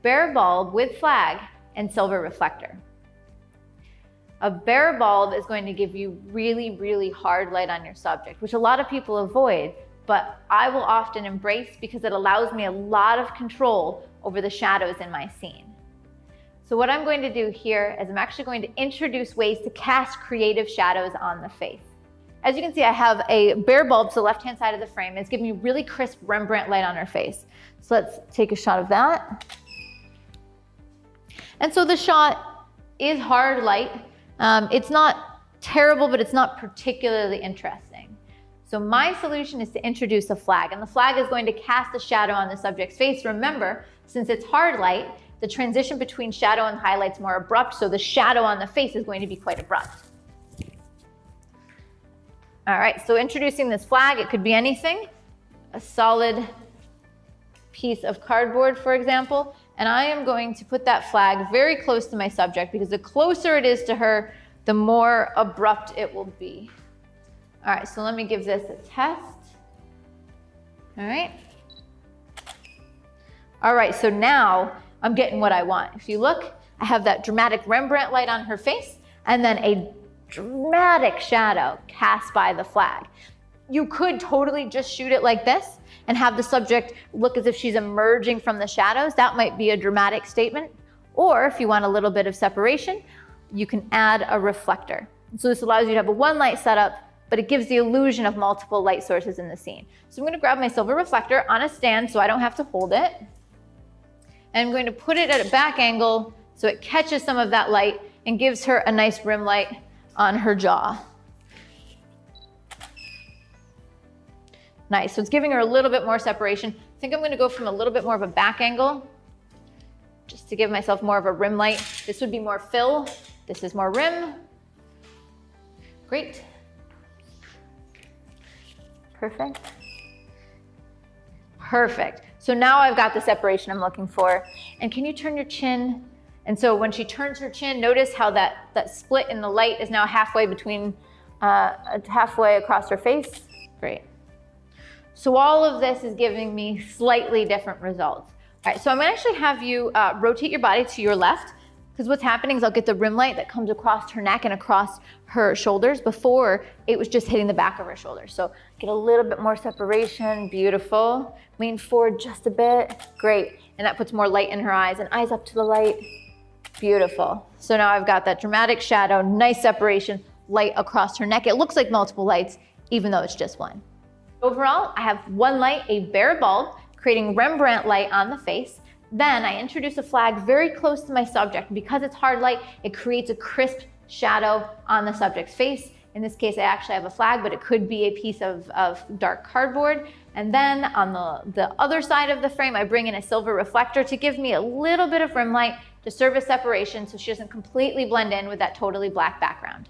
bare bulb with flag and silver reflector. A bare bulb is going to give you really, really hard light on your subject, which a lot of people avoid, but I will often embrace because it allows me a lot of control over the shadows in my scene. So what I'm going to do here is I'm actually going to introduce ways to cast creative shadows on the face. As you can see, I have a bare bulb to the left-hand side of the frame. It's giving me really crisp Rembrandt light on her face. So let's take a shot of that. And so the shot is hard light. It's not terrible, but it's not particularly interesting. So my solution is to introduce a flag, and the flag is going to cast a shadow on the subject's face. Remember, since it's hard light, the transition between shadow and highlight's more abrupt, so the shadow on the face is going to be quite abrupt. All right, so introducing this flag, it could be anything, a solid piece of cardboard, for example, and I am going to put that flag very close to my subject because the closer it is to her, the more abrupt it will be. All right, so let me give this a test. All right. All right, so now I'm getting what I want. If you look, I have that dramatic Rembrandt light on her face and then a dramatic shadow cast by the flag. You could totally just shoot it like this and have the subject look as if she's emerging from the shadows. That might be a dramatic statement. Or if you want a little bit of separation, you can add a reflector. So this allows you to have a one light setup, but it gives the illusion of multiple light sources in the scene. So I'm going to grab my silver reflector on a stand so I don't have to hold it. And I'm going to put it at a back angle so it catches some of that light and gives her a nice rim light on her jaw. Nice, so it's giving her a little bit more separation. I think I'm gonna go from a little bit more of a back angle just to give myself more of a rim light. This would be more fill, this is more rim. Great. Perfect. Perfect. So now I've got the separation I'm looking for. And can you turn your chin? And so when she turns her chin, notice how that split in the light is now halfway across her face. Great. So all of this is giving me slightly different results. All right, so I'm gonna actually have you rotate your body to your left, because what's happening is I'll get the rim light that comes across her neck and across her shoulders. Before, it was just hitting the back of her shoulders. So get a little bit more separation, beautiful. Lean forward just a bit, great. And that puts more light in her eyes, and eyes up to the light. Beautiful. So now I've got that dramatic shadow, nice separation, light across her neck. It looks like multiple lights, even though it's just one. Overall, I have one light, a bare bulb, creating Rembrandt light on the face. Then I introduce a flag very close to my subject. Because it's hard light, it creates a crisp shadow on the subject's face. In this case, I actually have a flag, but it could be a piece of dark cardboard. And then on the other side of the frame, I bring in a silver reflector to give me a little bit of rim light to serve as separation so she doesn't completely blend in with that totally black background.